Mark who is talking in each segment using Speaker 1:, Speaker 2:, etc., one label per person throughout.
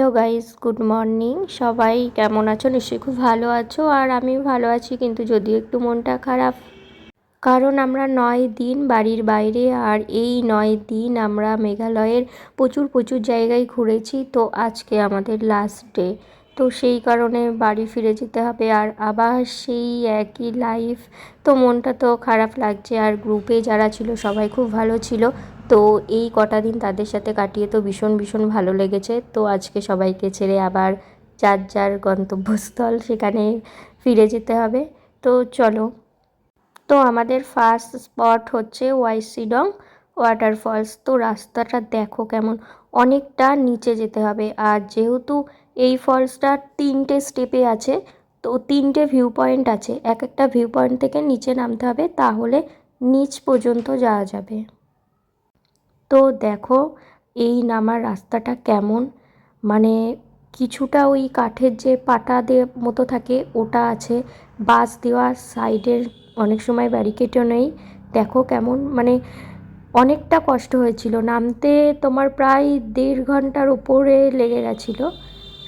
Speaker 1: Hello guys, good morning. সবাই কেমন আছো? নিশ্চয়ই খুব ভালো আছো, আর আমিও ভালো আছি, কিন্তু যদিও একটু মনটা খারাপ, কারণ আমরা 9 দিন বাড়ির বাইরে, আর এই 9 দিন আমরা মেঘালয়ের প্রচুর প্রচুর জায়গায় ঘুরেছি। তো আজকে আমাদের লাস্ট ডে, তো সেই কারণে বাড়ি ফিরে যেতে হবে, আর আবার সেই একই লাইফ। তো মনটা তো খারাপ লাগছে, আর গ্রুপে যারা ছিল সবাই খুব ভালো ছিল। তো এই কটা দিন তাদের সাথে কাটিয়ে তো ভীষণ ভীষণ ভালো লেগেছে। তো আজকে সবাইকে ছেড়ে আবার যার যার গন্তব্যস্থল সেখানে ফিরে যেতে হবে। তো চলো। তো আমাদের ফার্স্ট স্পট হচ্ছে ওয়াইসিডং ওয়াটারফলস। তো রাস্তাটা দেখো কেমন, অনেকটা নিচে যেতে হবে, আর যেহেতু এই ফলসটা 3টে স্টেপে আছে, তো 3টে ভিউ পয়েন্ট আছে, এক একটা ভিউ পয়েন্ট থেকে নিচে নামতে হবে, তাহলে নিচ পর্যন্ত যাওয়া যাবে। তো দেখো এই নামার রাস্তাটা কেমন, মানে কিছুটা ওই কাঠের যে পাটা দিয়ে মতো থাকে ওটা আছে, বাঁশ দেওয়া, সাইডের অনেক সময় ব্যারিকেডও নেই। দেখো কেমন, মানে অনেকটা কষ্ট হয়েছিল নামতে, তোমার প্রায় 1.5 ঘন্টার উপরে লেগে গেছিলো।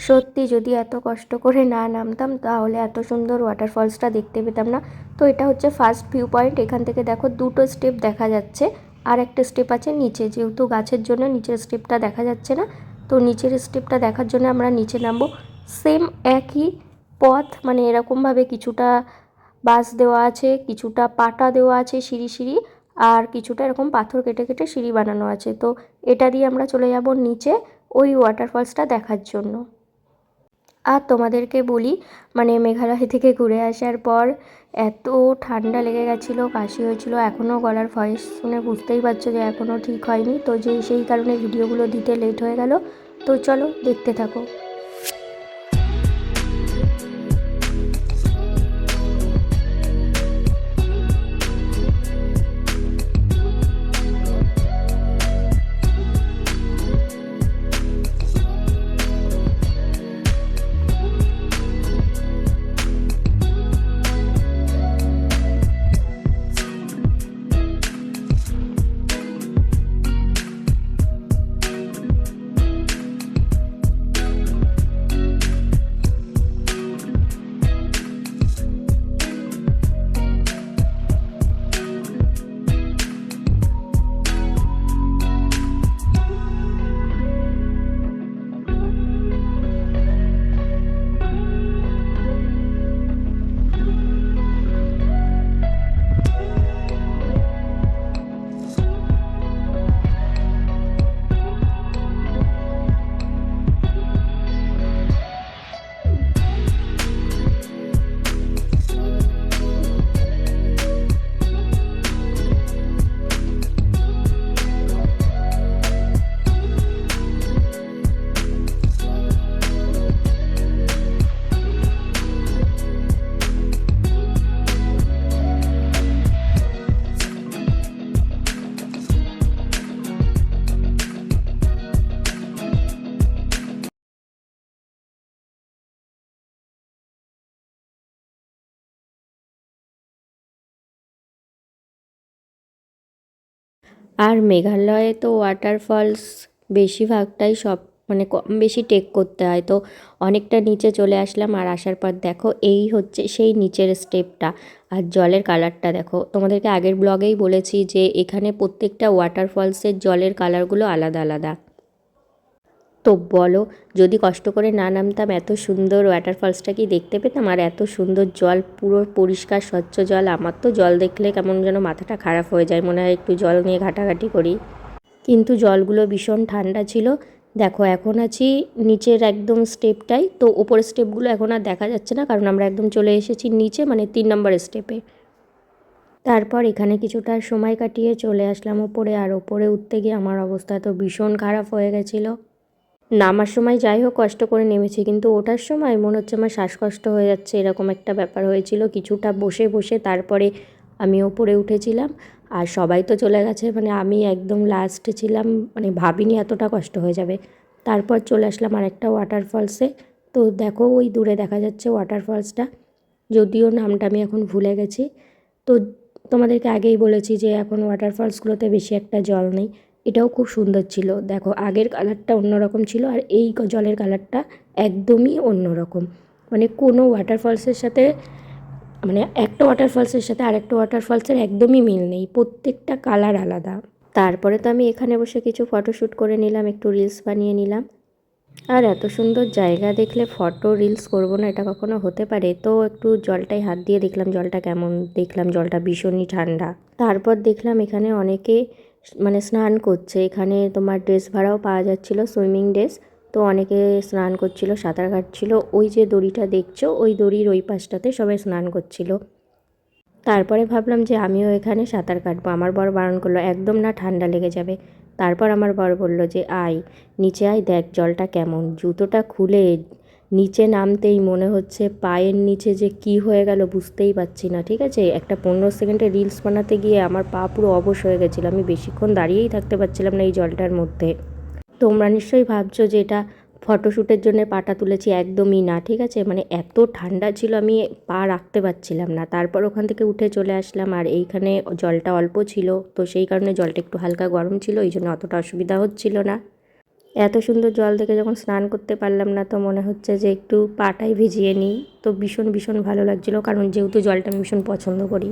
Speaker 1: সত্যি যদি এত কষ্ট করে না নামতাম তাহলে এত সুন্দর ওয়াটারফলসটা দেখতে পেতাম না। তো এটা হচ্ছে ফার্স্ট ভিউ পয়েন্ট। এখান থেকে দেখো 2টো স্টেপ দেখা যাচ্ছে, আর একটা স্টেপ আছে নিচে, যেহেতু গাছের জন্য নিচের স্টেপটা দেখা যাচ্ছে না। তো নিচের স্টেপটা দেখার জন্য আমরা নিচে নামবো। সেম একই পথ, মানে এরকমভাবে কিছুটা বাঁশ দেওয়া আছে, কিছুটা পাটা দেওয়া আছে সিঁড়ি সিঁড়ি, আর কিছুটা এরকম পাথর কেটে কেটে সিঁড়ি বানানো আছে। তো এটা দিয়ে আমরা চলে যাব নিচে ওই ওয়াটারফলসটা দেখার জন্য। আর তোমাদেরকে বলি, মানে মেঘালয় থেকে ঘুরে আসার পর এত ঠান্ডা লেগে গেছিলো, কাশি হয়েছিল, এখনও গলার ভয়েস শুনে বুঝতেই পারছো যে এখনও ঠিক হয়নি। তো সেই কারণে ভিডিওগুলো দিতে লেট হয়ে গেল। তো চলো দেখতে থাকো। আর মেঘালয়ে তো ওয়াটারফলস বেশিরভাগটাই সব, মানে কম বেশি টেক করতে হয়। তো অনেকটা নিচে চলে আসলাম, আর আসার পর দেখো এই হচ্ছে সেই নিচের স্টেপটা, আর জলের কালারটা দেখো। তোমাদেরকে আগের ব্লগেই বলেছি যে এখানে প্রত্যেকটা ওয়াটারফলসের জলের কালারগুলো আলাদা আলাদা। তো বলো, যদি কষ্ট করে না নামতাম এত সুন্দর ওয়াটারফলসটা কি দেখতে পেতাম? আর এত সুন্দর জল, পুরো পরিষ্কার স্বচ্ছ জল। আমার তো জল দেখলে কেমন যেন মাথাটা খারাপ হয়ে যায়, মনে হয় একটু জল নিয়ে ঘাটাঘাটি করি। কিন্তু জলগুলো ভীষণ ঠান্ডা ছিল। দেখো এখন আছি নিচের একদম স্টেপটাই, তো ওপরের স্টেপগুলো এখন আর দেখা যাচ্ছে না, কারণ আমরা একদম চলে এসেছি নিচে, মানে 3 নম্বর স্টেপে। তারপর এখানে কিছুটা সময় কাটিয়ে চলে আসলাম ওপরে, আর ওপরে উঠতে গিয়ে আমার অবস্থা তো ভীষণ খারাপ হয়ে গেছিলো। নামার সময় যাই হোক কষ্ট করে নেমেছি, কিন্তু ওঠার সময় মনে হচ্ছে আমার শ্বাসকষ্ট হয়ে যাচ্ছে, এরকম একটা ব্যাপার হয়েছিল। কিছুটা বসে বসে তারপরে আমি ওপরে উঠেছিলাম, আর সবাই তো চলে গেছে, মানে আমি একদম লাস্টে ছিলাম, মানে ভাবিনি এতটা কষ্ট হয়ে যাবে। তারপর চলে আসলাম আরেকটা ওয়াটারফলসে। তো দেখো ওই দূরে দেখা যাচ্ছে ওয়াটারফলসটা, যদিও নামটা আমি এখন ভুলে গেছি। তো তোমাদেরকে আগেই বলেছি যে এখন ওয়াটারফলসগুলোতে বেশি একটা জল নেই। এটাও খুব সুন্দর ছিল। দেখো আগের কালারটা অন্যরকম ছিল আর এই জলের কালারটা একদমই অন্যরকম, মানে কোনো ওয়াটারফলসের সাথে, মানে একটা ওয়াটারফলসের সাথে আরেকটা ওয়াটারফলসের একদমই মিল নেই, প্রত্যেকটা কালার আলাদা। তারপরে তো আমি এখানে বসে কিছু ফটোশ্যুট করে নিলাম, একটু রিলস বানিয়ে নিলাম। আর এত সুন্দর জায়গা দেখলে ফটো রিলস করব না, এটা কখনো হতে পারে? তো একটু জলটায় হাত দিয়ে দেখলাম জলটা কেমন, দেখলাম জলটা ভীষণই ঠান্ডা। তারপর দেখলাম এখানে অনেকে মানে স্নান করছে, এখানে তোমার ড্রেস ভাড়াও পাওয়া যাচ্ছিলো, সুইমিং ড্রেস। তো অনেকে স্নান করছিল, সাঁতার কাটছিল। ওই যে দড়িটা দেখছো, ওই দড়ির ওই পাশটাতে সবাই স্নান করছিল। তারপরে ভাবলাম যে আমিও এখানে সাঁতার কাটবো। আমার বর বারণ করলো, একদম না, ঠান্ডা লেগে যাবে। তারপর আমার বর বলল যে আয় নিচে আয়, দেখ জলটা কেমন। জুতোটা খুলে নিচে নামতেই মনে হচ্ছে পায়ের নিচে যে কি হয়ে গেল বুঝতেই পারছি না, ঠিক আছে। একটা 15 সেকেন্ডে রিলস বানাতে গিয়ে আমার পা পুরো অবশ হয়ে গেছিলো, আমি বেশিক্ষণ দাঁড়িয়েই থাকতে পারছিলাম না এই জলটার মধ্যে। তোমরা নিশ্চয়ই ভাবছো যে এটা ফটোশ্যুটের জন্য পাটা তুলেছি, একদমই না, ঠিক আছে। মানে এত ঠান্ডা ছিল আমি পা রাখতে পারছিলাম না। তারপর ওখান থেকে উঠে চলে আসলাম, আর এইখানে জলটা অল্প ছিল, তো সেই কারণে জলটা একটু হালকা গরম ছিল, এই জন্য অতটা অসুবিধা হচ্ছিল না। এত সুন্দর জল দেখে যখন স্নান করতে পারলাম না, তো মনে হচ্ছে যে একটু পাটাই ভিজিয়ে নিই। তো ভীষণ ভীষণ ভালো লাগছিলো, কারণ যেহেতু জলটা আমি ভীষণ পছন্দ করি।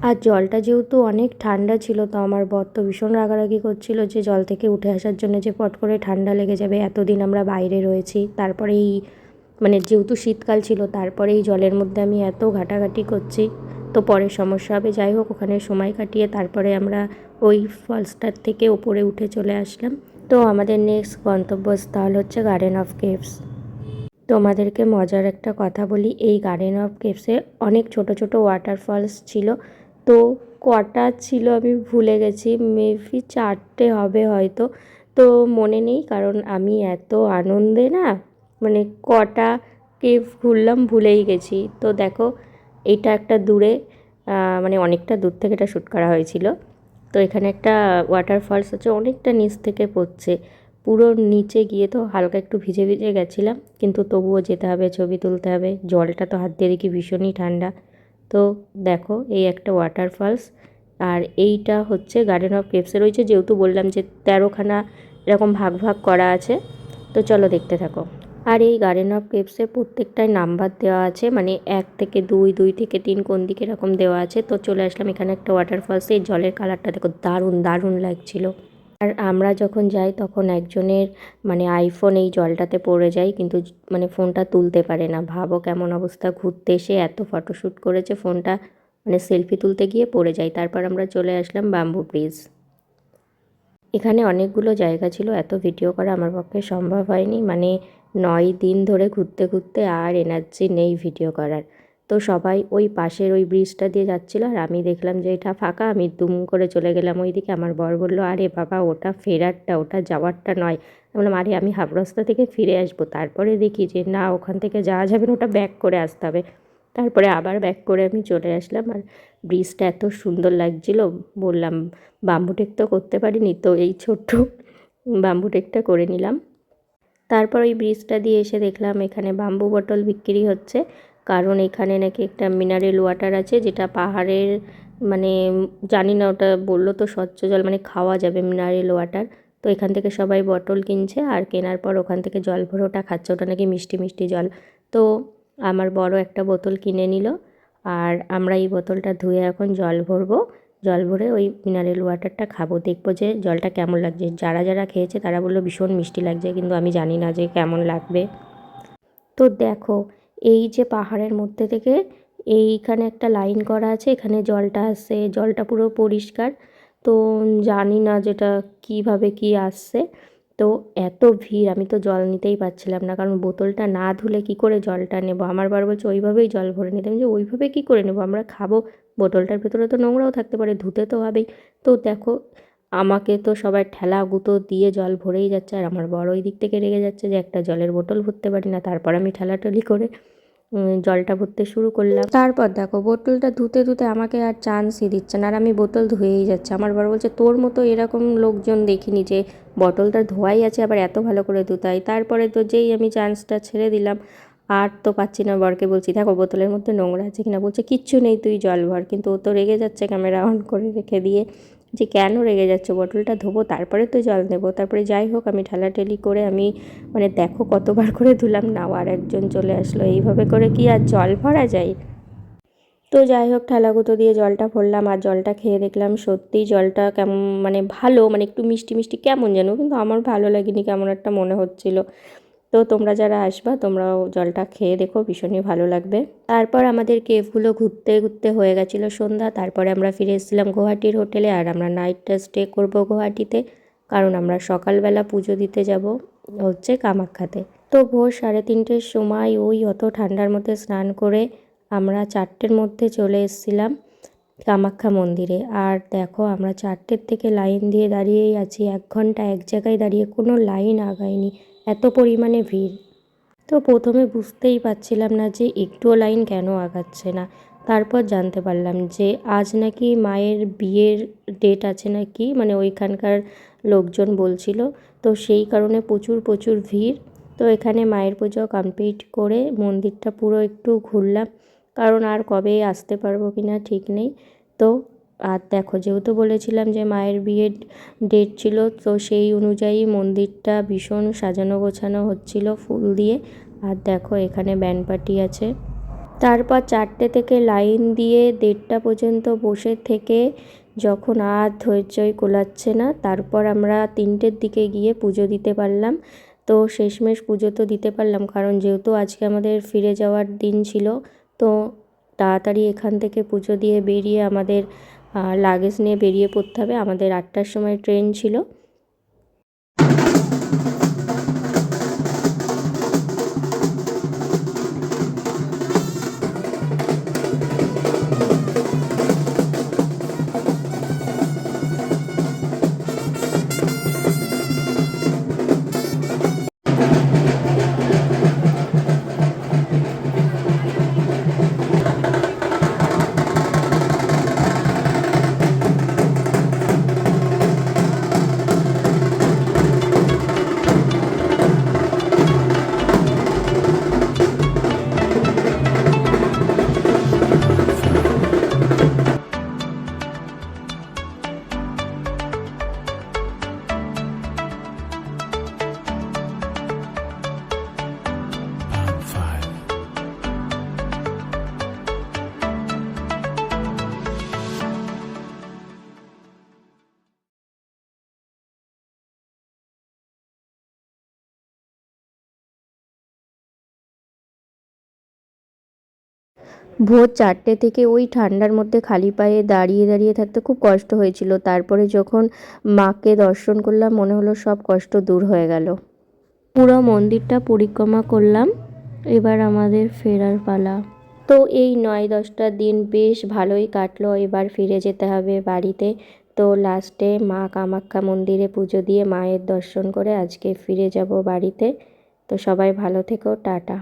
Speaker 1: আর জলটা যেহেতু অনেক ঠান্ডা ছিল, তো আমার বর তো ভীষণ রাগারাগি করছিল যে জল থেকে উঠে আসার জন্য, যে পট করে ঠান্ডা লেগে যাবে, এতদিন আমরা বাইরে রয়েছি। তারপরে এই মানে যেহেতু শীতকাল ছিল, তারপরে এই জলের মধ্যে আমি এত ঘাটাঘাটি করছি, তো পরে সমস্যা হবে। যাই হোক, ওখানে সময় কাটিয়ে তারপরে আমরা ওই ফলসটার থেকে ওপরে উঠে চলে আসলাম। তো আমাদের নেক্সট গন্তব্যস্থল হচ্ছে গার্ডেন অফ কেভস। তোমাদেরকে মজার একটা কথা বলি, এই গার্ডেন অফ কেভসে অনেক ছোট ছোট ওয়াটারফলস ছিল। তো কটা ছিল আমি ভুলে গেছি, মেবি 4টে হবে হয়তো। তো মনে নেই, কারণ আমি এত আনন্দে না, মানে কটা কেভ ঘুরলাম ভুলেই গেছি। তো দেখো এটা একটা দূরে, মানে অনেকটা দূর থেকে এটা শ্যুট করা হয়েছিল। তো এখানে একটা ওয়াটারফলস হচ্ছে, অনেকটা নিচ থেকে পড়ছে, পুরো নিচে গিয়ে তো হালকা একটু ভিজে ভিজে গেছিলাম, কিন্তু তবুও যেতে হবে, ছবি তুলতে হবে। জলটা তো হাত দিয়ে দেখি ভীষণই ঠান্ডা। তো দেখো এই একটা ওয়াটারফলস, আর এইটা হচ্ছে গার্ডেন অফ কেভসে রয়েছে, যেহেতু বললাম যে 13খানা এরকম ভাগ ভাগ করা আছে। তো চলো দেখতে থাকো। আর এই গার্ডেন অফ কেভসে প্রত্যেকটায় নাম্বার দেওয়া আছে, মানে 1 থেকে 2, 2 থেকে 3 কোন দিকে এরকম দেওয়া আছে। তো চলে আসলাম এখানে একটা ওয়াটারফলসে, এই জলের কালারটা দেখো দারুণ দারুণ লাগছিল। আর আমরা যখন যাই তখন একজনের মানে আইফোন এই জলটাতে পড়ে যায়, কিন্তু মানে ফোনটা তুলতে পারে না। ভাবো কেমন অবস্থা, ঘুরতে এসে এত ফটোশ্যুট করেছে, ফোনটা মানে সেলফি তুলতে গিয়ে পড়ে যায়। তারপর আমরা চলে আসলাম বাম্বু ব্রিজ। এখানে অনেকগুলো জায়গা ছিল, এত ভিডিও করা আমার পক্ষে সম্ভব হয়নি, মানে 9 দিন ধরে ঘুরতে ঘুরতে আর এনার্জি নেই ভিডিও করার। তো সবাই ওই পাশের ওই ব্রিজটা দিয়ে যাচ্ছিলো, আর আমি দেখলাম যে এটা ফাঁকা, আমি দুম করে চলে গেলাম ওইদিকে। আমার বর বললো, আরে বাবা ওটা ফেরারটা, ওটা যাওয়ারটা নয়। আমি বললাম আরে আমি হাফ রাস্তা থেকে ফিরে আসবো। তারপরে দেখি যে না, ওখান থেকে যাওয়া যাবে না, ওটা ব্যাক করে আসতে হবে। তারপরে আবার ব্যাক করে আমি চলে আসলাম। আর ব্রিজটা এত সুন্দর লাগছিল, বললাম বাম্বু টেক তো করতে পারিনি, তো এই ছোট্ট বাম্বু টেকটা করে নিলাম। তারপর ওই ব্রিজটা দিয়ে এসে দেখলাম এখানে বাম্বু বটল বিক্রি হচ্ছে, কারণ এখানে নাকি একটা মিনারেল ওয়াটার আছে, যেটা পাহাড়ের, মানে জানি না, ওটা বললো তো স্বচ্ছ জল, মানে খাওয়া যাবে মিনারেল ওয়াটার। তো এখান থেকে সবাই বটল কিনছে, আর কেনার পর ওখান থেকে জল ভরে ওটা খাচ্ছে, ওটা নাকি মিষ্টি মিষ্টি জল। তো আমার বড় একটা বোতল কিনে নিল, আর আমরা এই বোতলটা ধুয়ে এখন জল ভরবো। জল ভরে ওই মিনারেল ওয়াটারটা খাবো, দেখবো যে জলটা কেমন লাগছে। যারা যারা খেয়েছে তারা বললো ভীষণ মিষ্টি লাগছে, কিন্তু আমি জানি না যে কেমন লাগবে। তো দেখো এই যে পাহাড়ের মধ্যে থেকে এইখানে একটা লাইন করা আছে, এখানে জলটা আসছে, জলটা পুরো পরিষ্কার। তো জানি না যেটা কিভাবে কি আসছে। তো এত ভিড়, আমি তো জল নিতেই পারছিলাম না, কারণ বোতলটা না ধুলে কি করে জলটা নেব। আমার বার বলছে ওইভাবেই জল ভরে নিতে, আমি যে ওইভাবে কী করে নেব, আমরা খাবো, বোতলটার ভেতরে তো নোংরাও থাকতে পারে, ধুতে তো হবেই। তো দেখো আমাকে তো সবাই ঠেলা গুঁতো দিয়ে জল ভরেই যাচ্ছে, আর আমার বড় ওই দিক থেকে রেগে যাচ্ছে যে একটা জলের বোতল ভরতে পারি না। তারপর আমি ঠেলাঠেলি করে জলটা ভরতে শুরু করলাম। তারপর দেখো বোতলটা ধুতে ধুতে আমাকে আর চান্সই দিচ্ছে না, আর আমি বোতল ধুয়েই যাচ্ছে। আমার বড় বলছে তোর মতো এরকম লোকজন দেখিনি যে বটলটা ধোয়াই আছে আবার এত ভালো করে ধুতাই। তারপরে তো যেই আমি চান্সটা ছেড়ে দিলাম, আর তো পাচ্ছি না। বরকে বলছি দেখো বোতলের মধ্যে নোংরা আছে কিনা, বলছে কিচ্ছু নেই তুই জল ভর, কিন্তু ও তো রেগে যাচ্ছে ক্যামেরা অন করে রেখে দিয়ে। যে কেন রেগে যাচ্ছে, বটলটা ধোবো তারপরে তো জল নেবো। তারপরে যাই হোক আমি ঠেলাঠেলি করে আমি মানে দেখো কতবার করে ধুলাম, নাও আর একজন চলে আসলো। এইভাবে করে কি আর জল ভরা যায়? তো যাই হোক ঠেলাগুতো দিয়ে জলটা ভরলাম, আর জলটা খেয়ে দেখলাম সত্যিই জলটা কেমন মানে ভালো, মানে একটু মিষ্টি মিষ্টি কেমন যেন, কিন্তু আমার ভালো লাগেনি, কেমন একটা মনে হচ্ছিল। তো তোমরা যারা আসবা তোমরাও জলটা খেয়ে দেখো, ভীষণই ভালো লাগবে। তারপর আমাদের কেভগুলো ঘুরতে ঘুরতে হয়ে গেছিলো সন্ধ্যা। তারপরে আমরা ফিরে এসেছিলাম গুয়াহাটির হোটেলে, আর আমরা নাইটটা স্টে করব গুয়াহাটিতে, কারণ আমরা সকালবেলা পুজো দিতে যাব হচ্ছে কামাখ্যাতে। তো ভোর 3:30-র সময় ওই অত ঠান্ডার মধ্যে স্নান করে আমরা 4টের মধ্যে চলে এসেছিলাম কামাখ্যা মন্দিরে। আর দেখো আমরা 4টের থেকে লাইন দিয়ে দাঁড়িয়েই আছি, 1 ঘন্টা এক জায়গায় দাঁড়িয়ে, কোনো লাইন আগায়নি, এত পরিমাণে ভিড়। তো প্রথমে বুঝতেই পারছিলাম না যে একটুও লাইন কেন আগাচ্ছে না। তারপর জানতে পারলাম যে আজ নাকি মায়ের বিয়ের ডেট আছে নাকি, মানে ওইখানকার লোকজন বলছিল। তো সেই কারণে প্রচুর প্রচুর ভিড়। তো এখানে মায়ের পুজো কমপ্লিট করে মন্দিরটা পুরো একটু ঘুরলাম, কারণ আর কবে আসতে পারবো কি না ঠিক নেই। তো আর দেখো যেহেতু বলেছিলাম যে মায়ের বিয়ের ডেট ছিল, তো সেই অনুযায়ী মন্দিরটা ভীষণ সাজানো গোছানো হচ্ছিল ফুল দিয়ে। আর দেখো এখানে ব্যান্ড পার্টি আছে। তারপর 4টে থেকে লাইন দিয়ে 1:30টা পর্যন্ত বসে থেকে যখন আর ধৈর্যই কোলাচ্ছে না, তারপর আমরা 3টের দিকে গিয়ে পুজো দিতে পারলাম। তো শেষমেশ পুজো তো দিতে পারলাম, কারণ যেহেতু আজকে আমাদের ফিরে যাওয়ার দিন ছিল। তো তাড়াতাড়ি এখান থেকে পুজো দিয়ে বেরিয়ে আমাদের লাগেজ নিয়ে বেরিয়ে পড়তে হবে। আমাদের 8টার সময় ট্রেন ছিল। ভোর 4টে থেকে ওই ঠান্ডার মধ্যে খালি পায়ে দাঁড়িয়ে দাঁড়িয়ে থাকতে খুব কষ্ট হয়েছিল। তারপরে যখন মাকে দর্শন করলাম মনে হলো সব কষ্ট দূর হয়ে গেল। পুরো মন্দিরটা পরিক্রমা করলাম, এবার আমাদের ফেরার পালা। তো এই 9-10টা দিন বেশ ভালোই কাটলো, এবার ফিরে যেতে হবে বাড়িতে। তো লাস্টে মা কামাখ্যা মন্দিরে পুজো দিয়ে মায়ের দর্শন করে আজকে ফিরে যাব বাড়িতে। তো সবাই ভালো থেকো, টাটা।